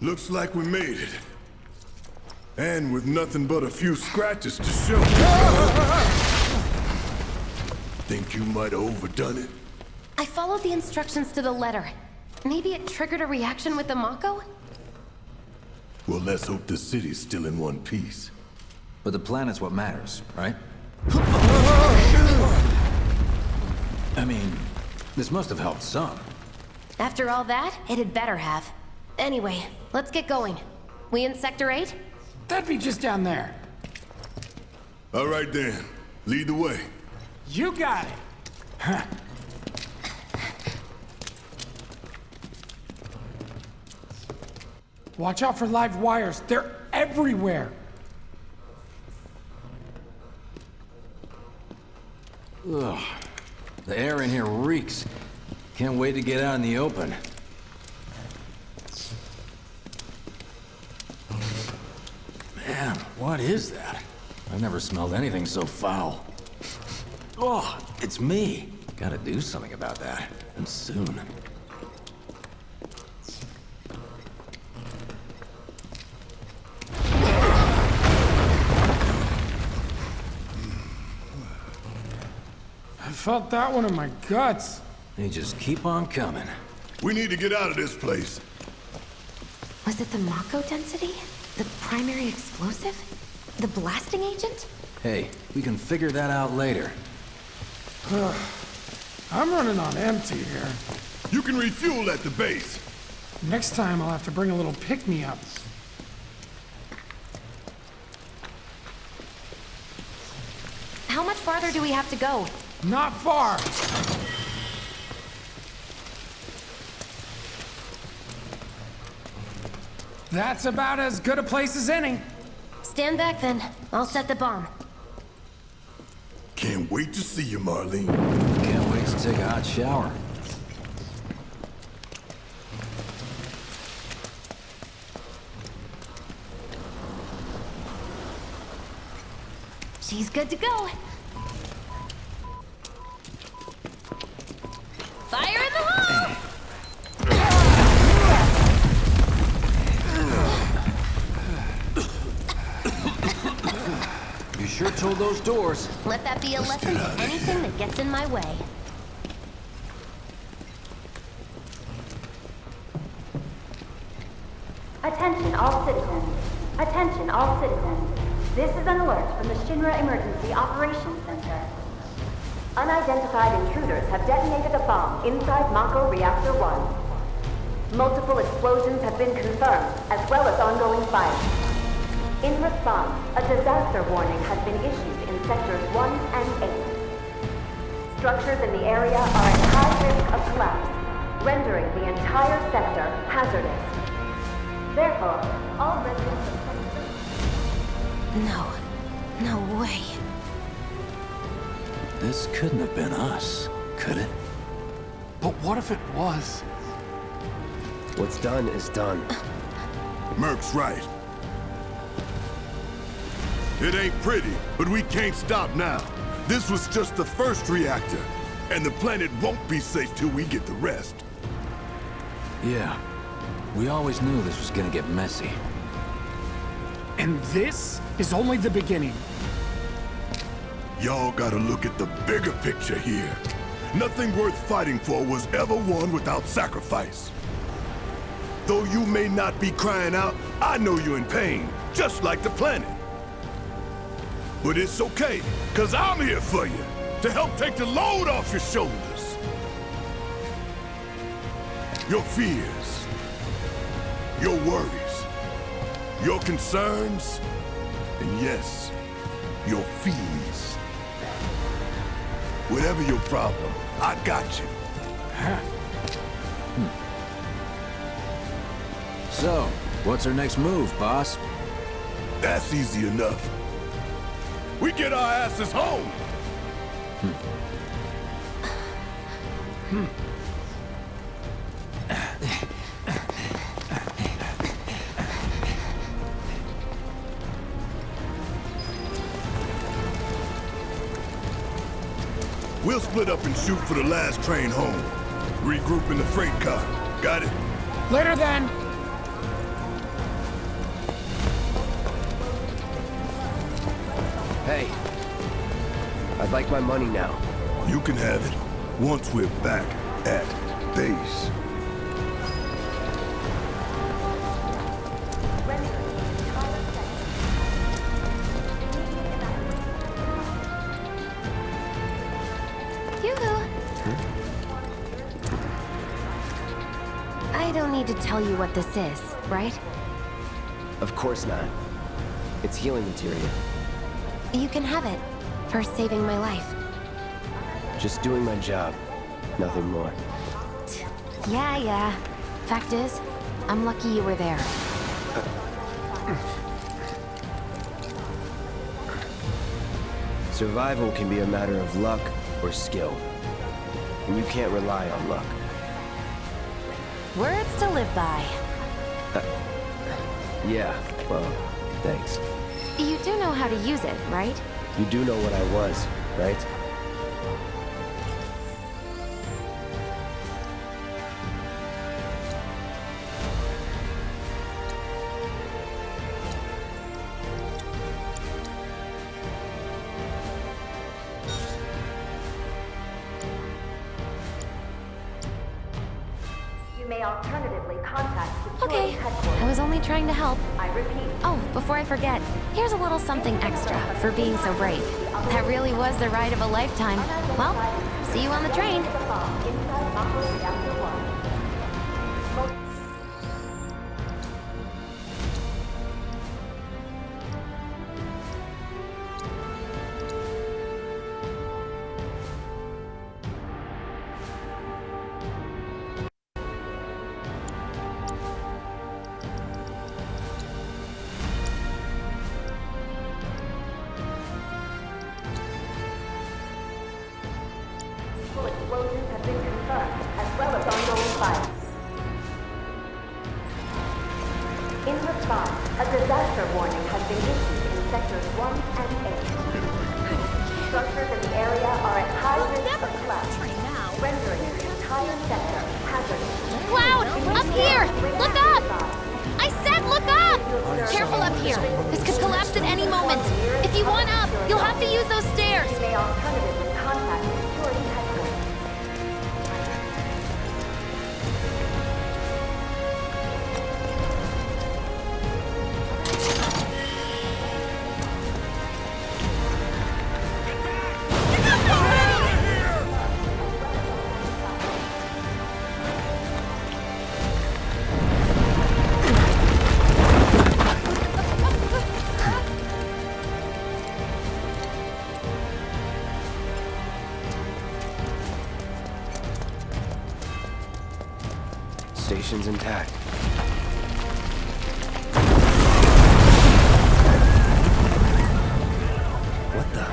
Looks like we made it. And with nothing but a few scratches to show. Think you might have overdone it? I followed the instructions to the letter. Maybe it triggered a reaction with the Mako? Well, let's hope the city's still in one piece. But the planet's what matters, right? I mean, this must have helped some. After all that, it had better have. Anyway, let's get going. We in Sector 8? That'd be just down there. All right then, lead the way. You got it. Huh. Watch out for live wires. They're everywhere. Ugh. The air in here reeks. Can't wait to get out in the open. Man, what is that? I've never smelled anything so foul. Oh, it's me. Gotta do something about that, and soon. I felt that one in my guts. They just keep on coming. We need to get out of this place. Was it the Mako density? The primary explosive? The blasting agent? Hey, we can figure that out later. I'm running on empty here. You can refuel at the base. Next time I'll have to bring a little pick-me-up. How much farther do we have to go? Not far. That's about as good a place as any. Stand back then. I'll set the bomb. Can't wait to see you, Marlene. Can't wait to take a hot shower. She's good to go. Fire in the hole! You sure told those doors. Let that be a lesson to anything that gets in my way. Attention all citizens. Attention all citizens. This is an alert from the Shinra Emergency Operations Center. Unidentified intruders have detonated a bomb inside Mako Reactor 1. Multiple explosions have been confirmed, as well as ongoing fire. In response, a disaster warning has been issued in Sectors 1 and 8. Structures in the area are at high risk of collapse, rendering the entire sector hazardous. Therefore, all residents of No way. This couldn't have been us, could it? But what if it was? What's done is done. Merc's right. It ain't pretty, but we can't stop now. This was just the first reactor, and the planet won't be safe till we get the rest. Yeah. We always knew this was gonna get messy. And this is only the beginning. Y'all gotta look at the bigger picture here. Nothing worth fighting for was ever won without sacrifice. Though you may not be crying out, I know you're in pain, just like the planet. But it's okay, 'cause I'm here for you, to help take the load off your shoulders. Your fears, your worries, your concerns, and yes, your fees. Whatever your problem, I got you. So, what's our next move, boss? That's easy enough. We get our asses home. We'll split up and shoot for the last train home. Regroup in the freight car. Got it. Later then. Hey. I'd like my money now. You can have it once we're back at base. Yoo-hoo. I don't need to tell you what this is, right? Of course not. It's healing material. You can have it for saving my life. Just doing my job. Nothing more. Yeah. Fact is, I'm lucky you were there. Survival can be a matter of luck or skill. And you can't rely on luck. Words to live by. Yeah, well, thanks. You do know how to use it, right? You do know what I was, right? You may alternatively contact security Okay, headquarters. I was only trying to help. I repeat. Oh, before I forget, here's a little something extra for being so brave. That really was the ride of a lifetime. Well, see you on the train. The bomb inside Mako Reactor 1. Explosions have been confirmed, as well as ongoing fire. In response, a disaster warning has been issued in sectors 1 and 8. Structures in the area are at high risk of collapse, rendering the entire sector hazardous. Cloud! Up here! Look up! I said look up! Careful up here. This could collapse at any moment. If you want up, you'll have to use those stairs. You may alternatively contact security headquarters. Station's intact. What the?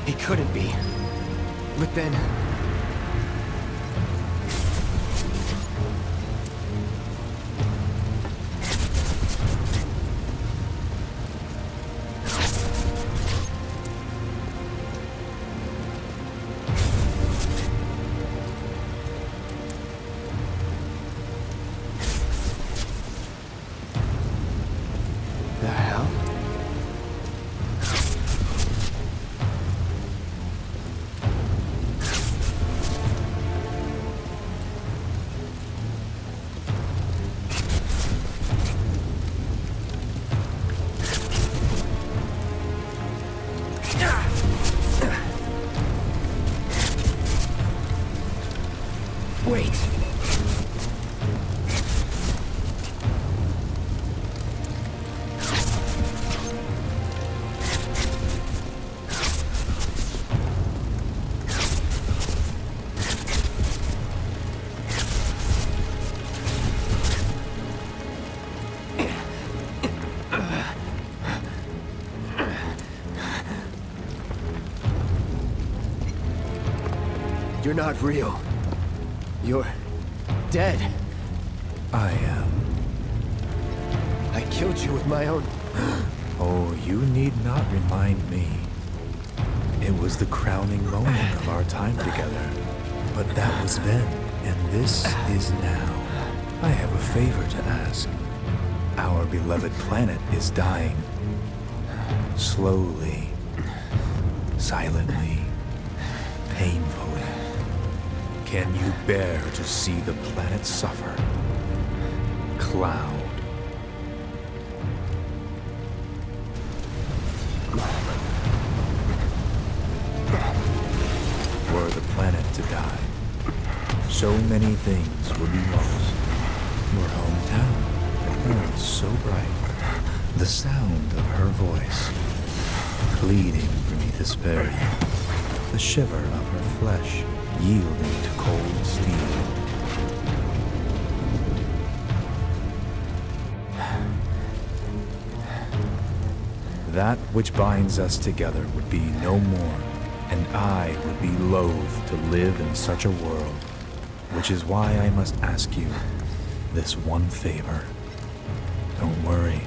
He couldn't be. But then... The hell? You're not real. You're dead. I am. I killed you with my own... Oh, you need not remind me. It was the crowning moment of our time together. But that was then, and this is now. I have a favor to ask. Our beloved planet is dying. Slowly. Silently. Painfully. Can you bear to see the planet suffer? Cloud. Were the planet to die, so many things would be lost. Your hometown, that burned so bright. The sound of her voice, pleading for me to spare you. The shiver of her flesh, yielding to cold steel. That which binds us together would be no more, and I would be loath to live in such a world, which is why I must ask you this one favor. Don't worry,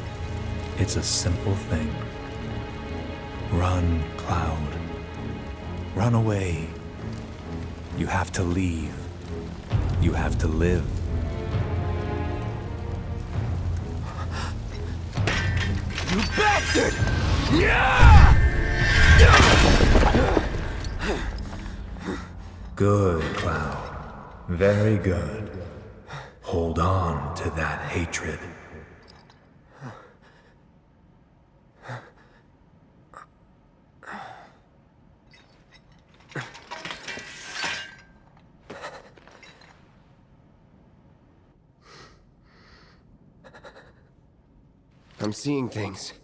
it's a simple thing. Run, Cloud. Run away. You have to leave. You have to live. You bastard! Good, Cloud. Very good. Hold on to that hatred. I'm seeing things.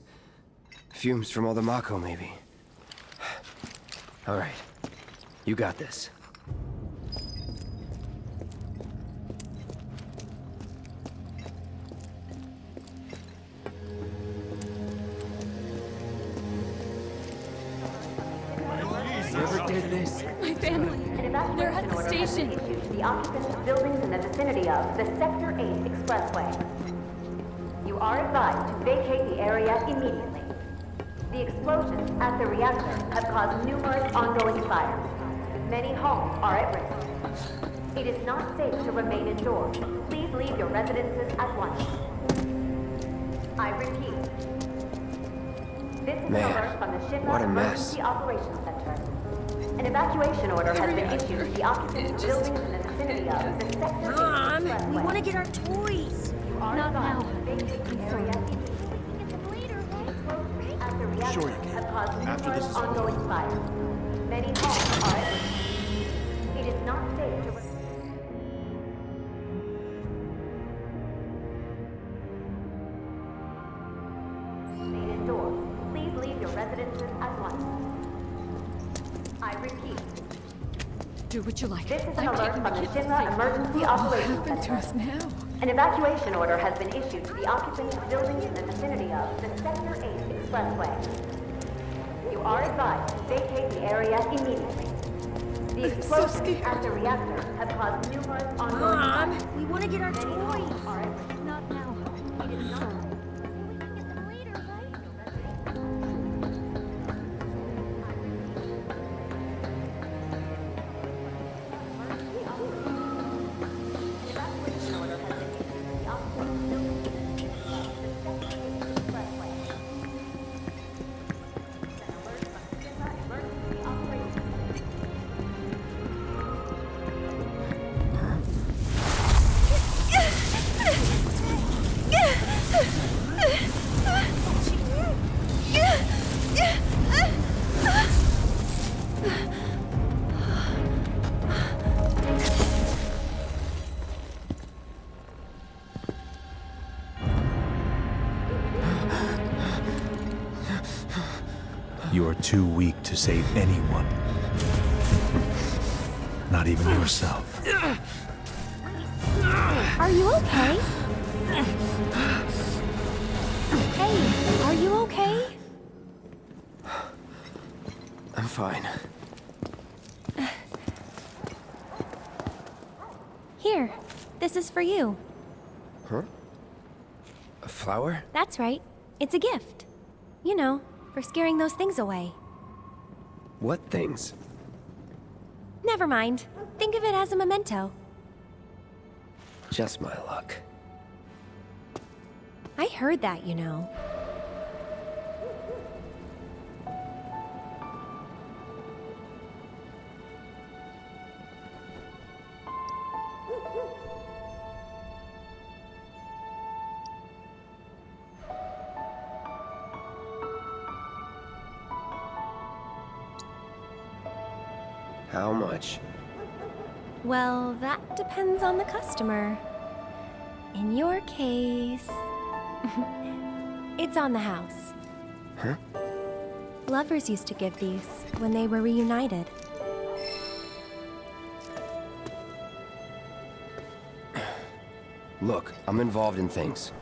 Fumes from all the Mako, maybe. All right. You got this. Whoever did this? My family. They're at the station. Issued to the occupants of buildings in the vicinity of the Sector 8 Expressway. You are advised to vacate the area immediately. The explosions at the reactor have caused numerous ongoing fires. Many homes are at risk. It is not safe to remain indoors. Please leave your residences at once. I repeat. This is an alert from the what Shinra a mess. Emergency Operations Center. An evacuation order has been issued to the occupants of buildings in the vicinity of the Sector 8 Expressway. We want to get our toys. You are Not now. advised to vacate the area immediately. At the reactor Sure you can. have caused After numerous this is over. ongoing fires. Many homes are at risk. It is not safe to remain indoors. Please leave your residences at once. I repeat, Do what you like. this is an I'm alert taking from the the kids to Shinra safety. Emergency What will Operations happen to Center. us now? An evacuation order has been issued to the occupants of buildings in the vicinity of the Sector 8 Expressway. You are advised to vacate the area immediately. The explosions at the reactor have caused numerous ongoing fires. We want to get our Many toys. homes are at risk. Not now. It is not. You are too weak to save anyone. Not even yourself. Are you okay? Hey, are you okay? I'm fine. Here, this is for you. Huh? A flower? That's right. It's a gift. You know, for scaring those things away. What things? Never mind. Think of it as a memento. Just my luck. I heard that, you know. How much? Well, that depends on the customer. In your case... it's on the house. Huh? Lovers used to give these when they were reunited. Look, I'm involved in things.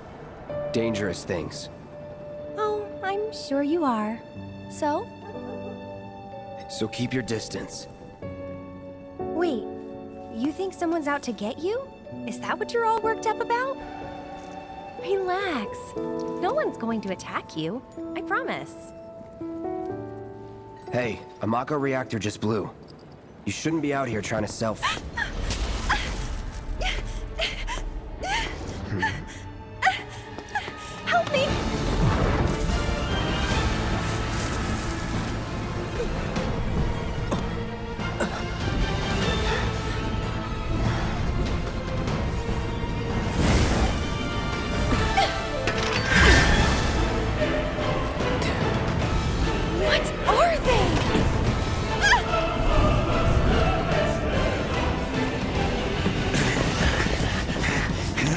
Dangerous things. Oh, I'm sure you are. So? So keep your distance. Wait, you think someone's out to get you? Is that what you're all worked up about? Relax. No one's going to attack you. I promise. Hey, a Mako reactor just blew. You shouldn't be out here trying to sell. Help me! What are they?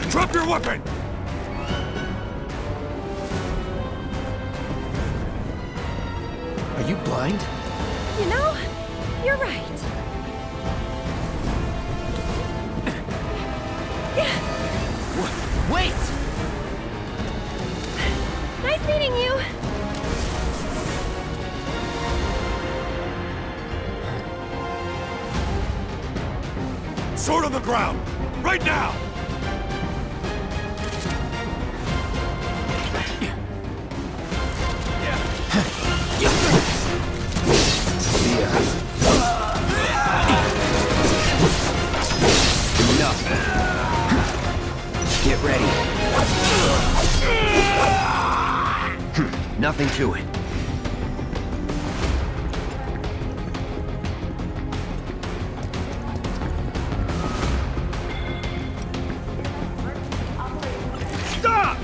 Drop your weapon! Are you blind? You know, you're right. Wait! Nice meeting you. Sword on the ground! Right now! Enough. Get ready. Nothing to it. Stop!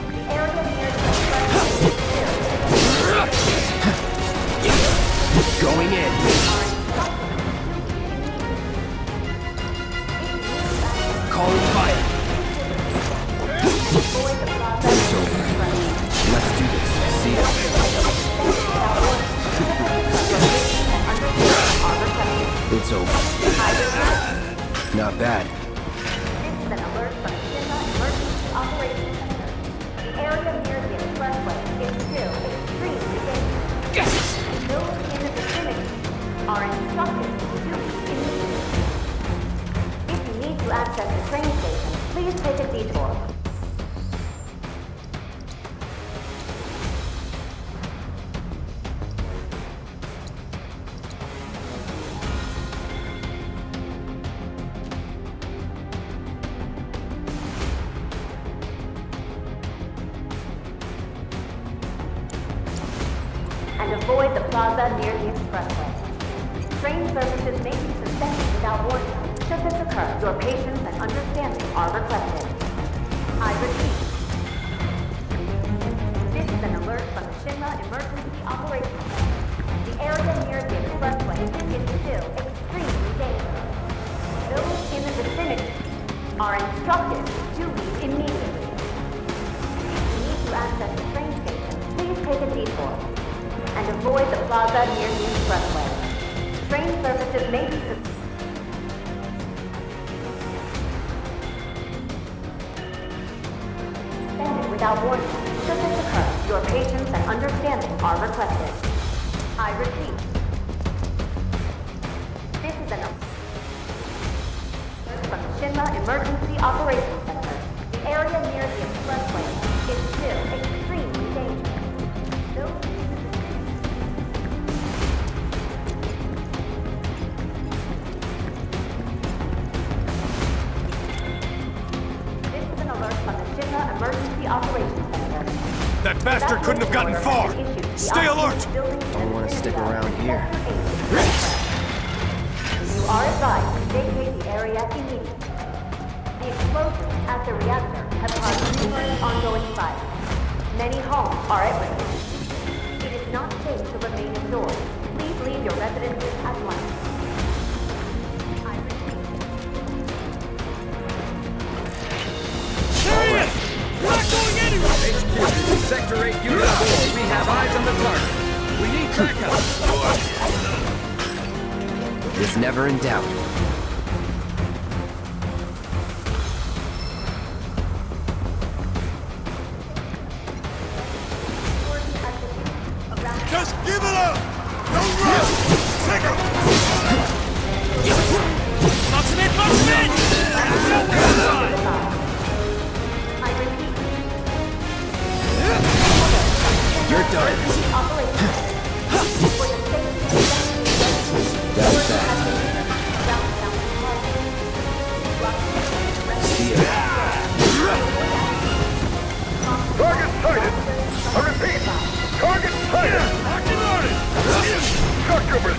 Going in. Calling fire. It's over. Let's do this. See ya. It's over. Not bad. This is an alert from Shinra Emergency Operations Center. The area near the expressway is still extremely dangerous. Those in the vicinity are instructed to do immediately. If you need to access the train station, please take a detour. And avoid the plaza near the expressway. Train services may be suspended without warning. Should this occur, your patience and understanding are requested. I repeat. This is an alert from the Shinra Emergency Operations Center. The area near the expressway is still extremely dangerous. Those in the vicinity are instructed to leave immediately. If you need to access the train station, please take a detour and avoid the plaza near the expressway. Train services may be suspended without warning. Should this occur, your patience and understanding are requested. I repeat. This is an alert from the Shinra Emergency Operations Center. The area near the expressway is still extremely dangerous. Those This is an alert from the Shinra Emergency Operations Center. That bastard couldn't have gotten far! Stay alert! Don't want to stick around here. You are advised to vacate the area immediately. The explosions at the reactor have caused numerous ongoing fires. Many homes are at risk. It is not safe to remain indoors. Please leave your residences at once. I repeat. There he is! We're not going anywhere! HQ, Sector 8 Unit 4. We have eyes on the target. We need backup. Was never in doubt. Just give it up! No rush! Take him! Box him in! Box him in! I repeat. You're done. For the safety of That's that. See ya. Target sighted! I repeat! Target sighted!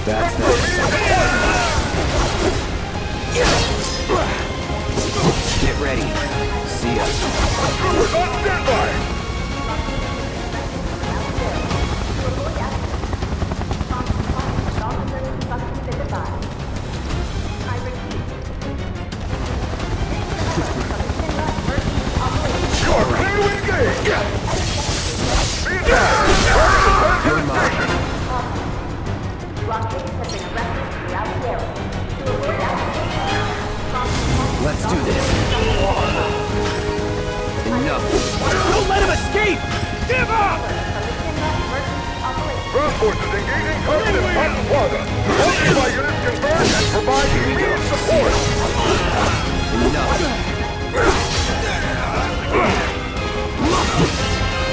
That's that. Get ready. See ya. Troopers on standby! I repeat. You're clear to engage! Be advised! You're mine. Blockades have been erected throughout the area. To avoid accidents, Let's do this. Enough. Don't let him escape! Give up! Ground forces engaging target in Cotton Plaza. All nearby units converge and provide immediate support. Enough.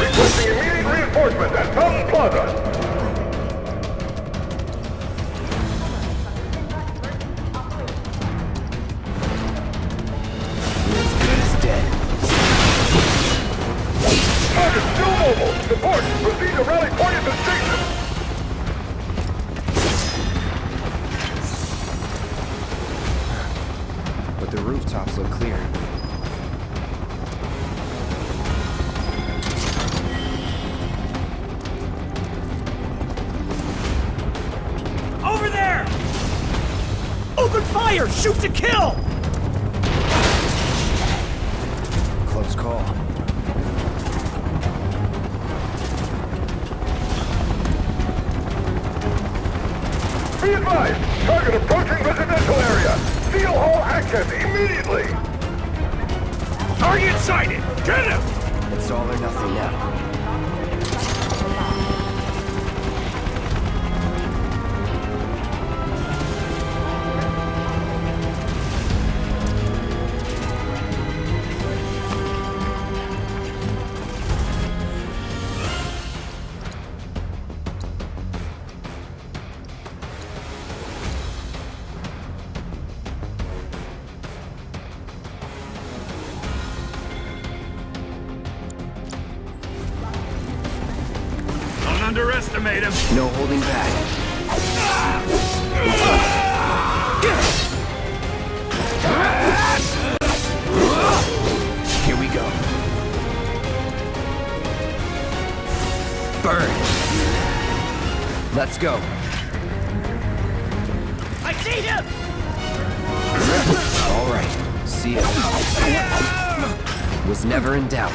Requesting immediate reinforcement at Cotton Plaza. You're as good as dead. Target still mobile. Support. Proceed to rally point at the station. But the rooftops look clear. Over there! Open fire! Shoot to kill! Close call. Be advised. Target approaching residential area. Seal all access immediately. Target sighted. Get him! It's all or nothing now. Don't underestimate him. No holding back. Here we go. Burn. Let's go. I see him! All right. See ya. Was never in doubt.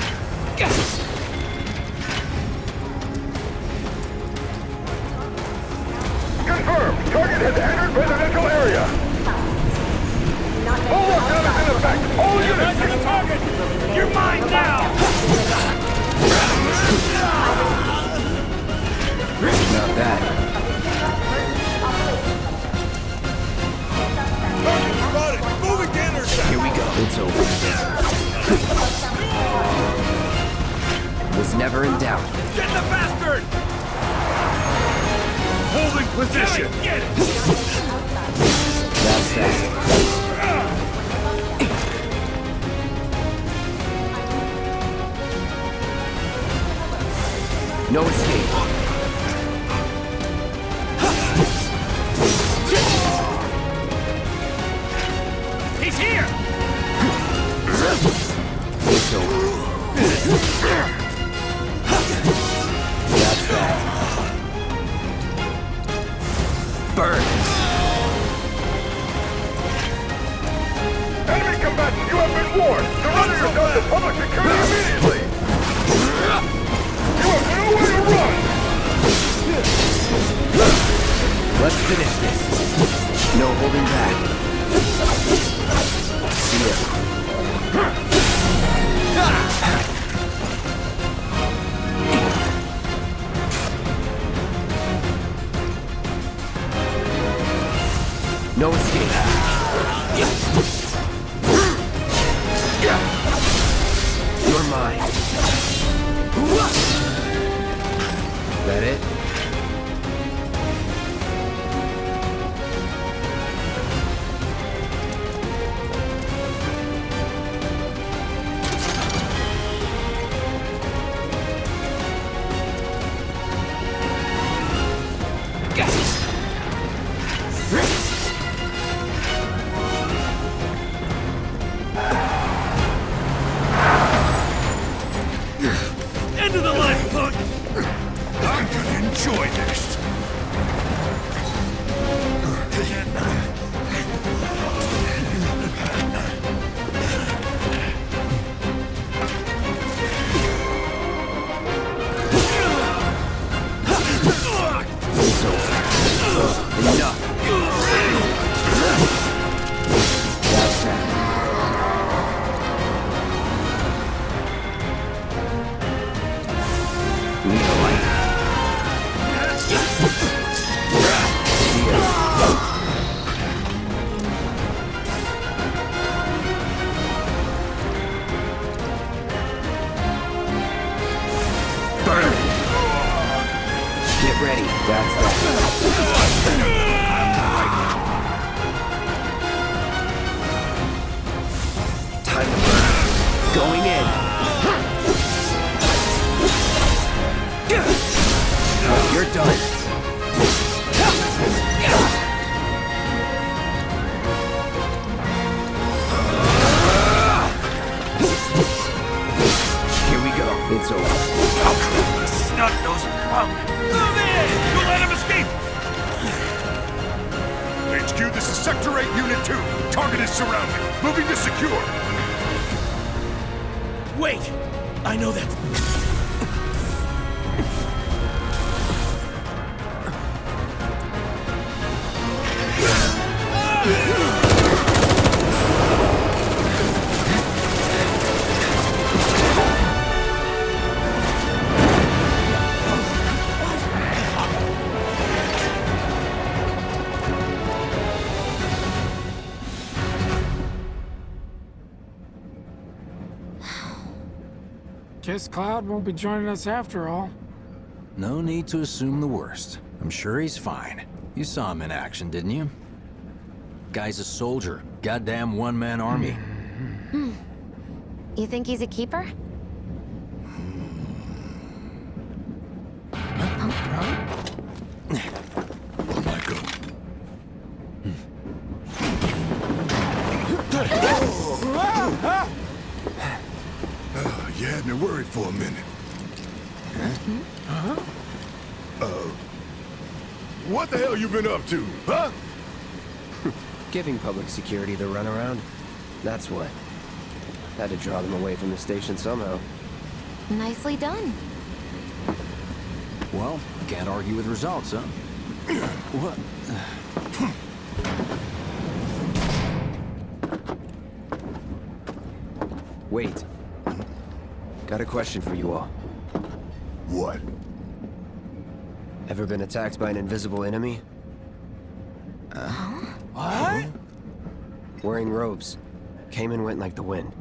Confirmed. Target has entered residential area. All lockdown is in effect. All units. To the target! You're mine now! Not bad. Target spotted. Moving to intercept. Here we go. It's over. Holding position! Get it! That's that. No escape. He's here! It's over. That's that. Burn. Enemy combatant, you have been warned! Surrender yourself to public security immediately! You have nowhere to run! Let's finish this. No holding back. See ya. No escape. You're mine. That it? End of the line, punk! I'm gonna enjoy this! Enough. That's that. Need a light. See ya. Burn. Get ready. That's that. Time to burn. Going in. You're done. Here we go. It's over. Snot-nosed punk! Move in! Don't let him escape! HQ, this is Sector 8, Unit 2. Target is surrounded. Moving to secure. Wait! I know that... Guess Cloud won't be joining us after all. No need to assume the worst. I'm sure he's fine. You saw him in action, didn't you? Guy's a soldier. Goddamn one-man army. You think he's a keeper? Oh my god. You had me worried for a minute. What the hell you been up to, huh? Giving public security the runaround. That's what. Had to draw them away from the station somehow. Nicely done. Well, can't argue with results, huh? What? Wait. Got a question for you all. What? Ever been attacked by an invisible enemy? What? Wearing robes. Came and went like the wind.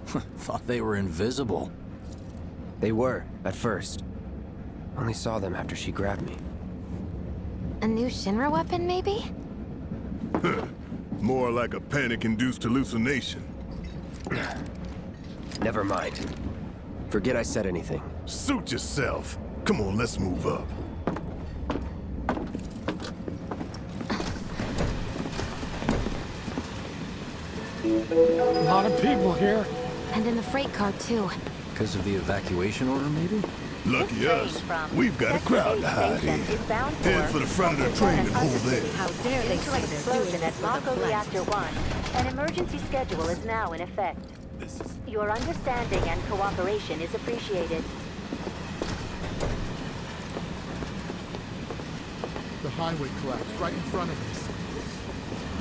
Thought they were invisible. They were, at first. Only saw them after she grabbed me. A new Shinra weapon, maybe? More like a panic-induced hallucination. Never mind. Forget I said anything. Suit yourself. Come on, let's move up. A lot of people here. And in the freight car, too. Because of the evacuation order, maybe? Lucky us. We've got a crowd to hide in. Head for the front of the train and hold there. How dare they say they're doing it at Mako Reactor 1. An emergency schedule is now in effect. Your understanding and cooperation is appreciated. The highway collapsed right in front of us.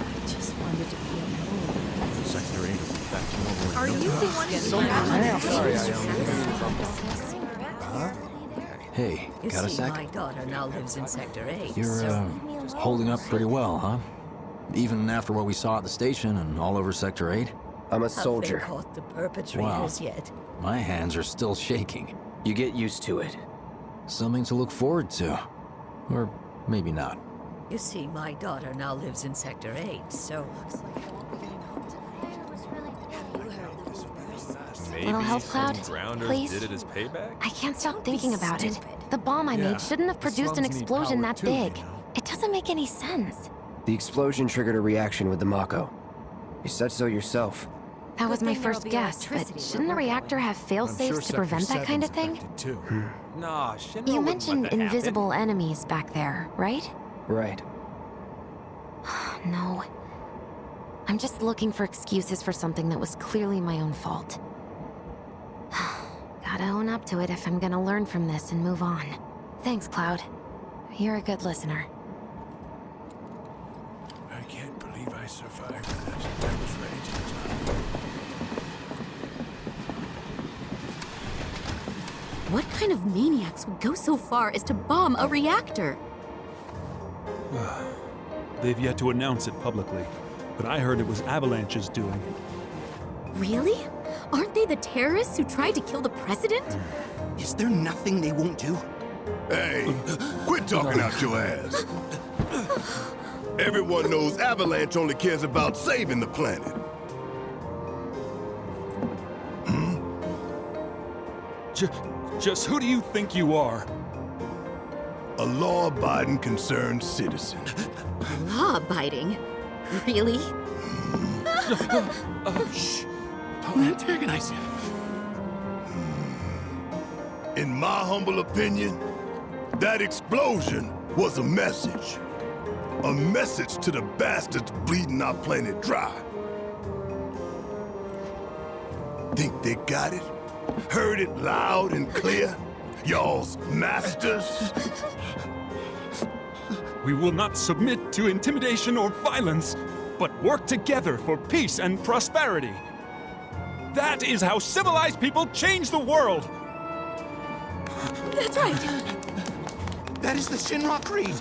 I just wanted to be alone. Sector 8 will be back tomorrow. Are you the one Hey, You got a see, sec? my daughter now lives in Sector 8, You're, so... holding up pretty well, huh? Even after what we saw at the station and all over Sector 8? I'm a Have soldier. they caught the perpetrators yet? My hands are still shaking. You get used to it. Something to look forward to. Or maybe not. You see, my daughter now lives in Sector 8, so... Little help, Cloud? Please? Did it as payback? I can't stop thinking about it. The bomb I made shouldn't have produced an explosion that big. It doesn't make any sense. The explosion triggered a reaction with the Mako. You said so yourself. That was my first guess, but shouldn't the reactor have fail-safes to prevent that kind of thing? Nah, Shinra You wouldn't mentioned let that happen. invisible enemies back there, right? Right. No. I'm just looking for excuses for something that was clearly my own fault. Gotta own up to it if I'm gonna learn from this and move on. Thanks, Cloud. You're a good listener. I can't believe I survived that. I was ready to die. What kind of maniacs would go so far as to bomb a reactor? They've yet to announce it publicly, but I heard it was Avalanche's doing. Really? Aren't they the terrorists who tried to kill the president? Is there nothing they won't do? Hey, quit talking out your ass. Everyone knows Avalanche only cares about saving the planet. Just who do you think you are? A law-abiding, concerned citizen. Law-abiding? Really? Shh. Don't antagonize him. In my humble opinion, that explosion was a message. A message to the bastards bleeding our planet dry. Think they got it? Heard it loud and clear? Y'all's masters? We will not submit to intimidation or violence, but work together for peace and prosperity. That is how civilized people change the world! That's right! That is the Shinra Creed!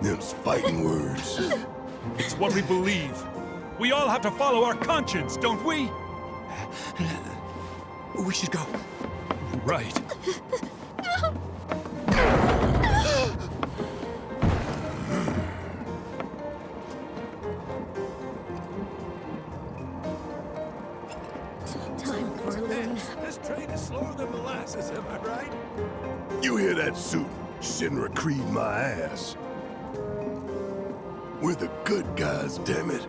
Them's fighting words. It's what we believe. We all have to follow our conscience, don't we? We should go. Right. Time for a little... This train is slower than molasses, am I right? You hear that suit? Shinra Creed my ass. We're the good guys, damn it.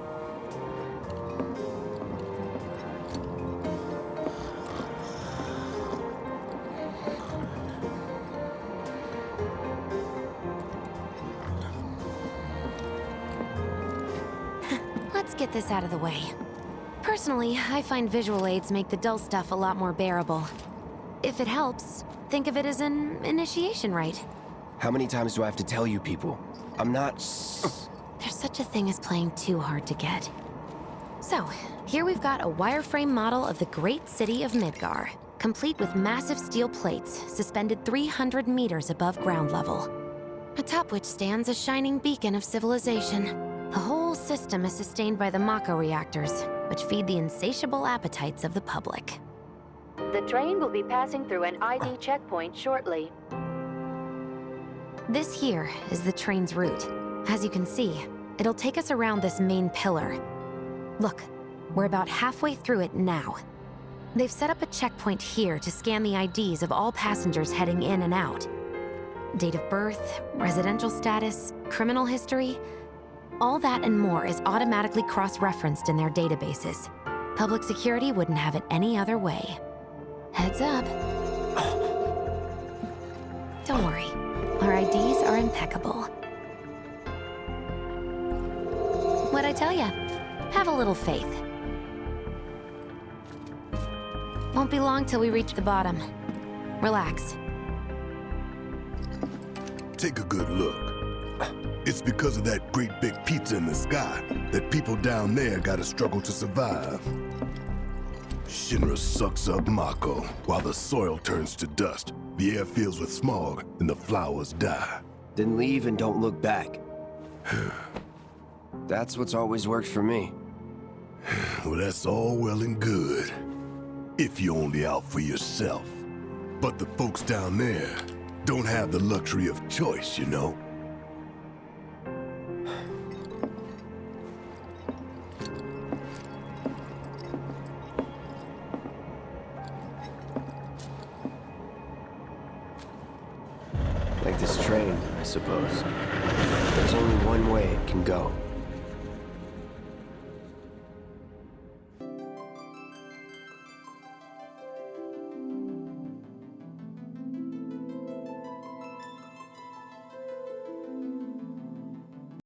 Let's get this out of the way. Personally, I find visual aids make the dull stuff a lot more bearable. If it helps, think of it as an initiation rite. How many times do I have to tell you people? I'm not... There's such a thing as playing too hard to get. So, here we've got a wireframe model of the great city of Midgar, complete with massive steel plates suspended 300 meters above ground level, atop which stands a shining beacon of civilization. The whole system is sustained by the Mako reactors, which feed the insatiable appetites of the public. The train will be passing through an ID checkpoint shortly. This here is the train's route. As you can see, it'll take us around this main pillar. Look, we're about halfway through it now. They've set up a checkpoint here to scan the IDs of all passengers heading in and out. Date of birth, residential status, criminal history, all that and more is automatically cross-referenced in their databases. Public security wouldn't have it any other way. Heads up. Don't worry, our IDs are impeccable. What'd I tell ya? Have a little faith. Won't be long till we reach the bottom. Relax. Take a good look. It's because of that great big pizza in the sky that people down there gotta struggle to survive. Shinra sucks up Mako while the soil turns to dust, the air fills with smog, and the flowers die. Then leave and don't look back. That's what's always worked for me. Well, that's all well and good. If you're only out for yourself. But the folks down there don't have the luxury of choice, you know? Like this train, I suppose. There's only one way it can go.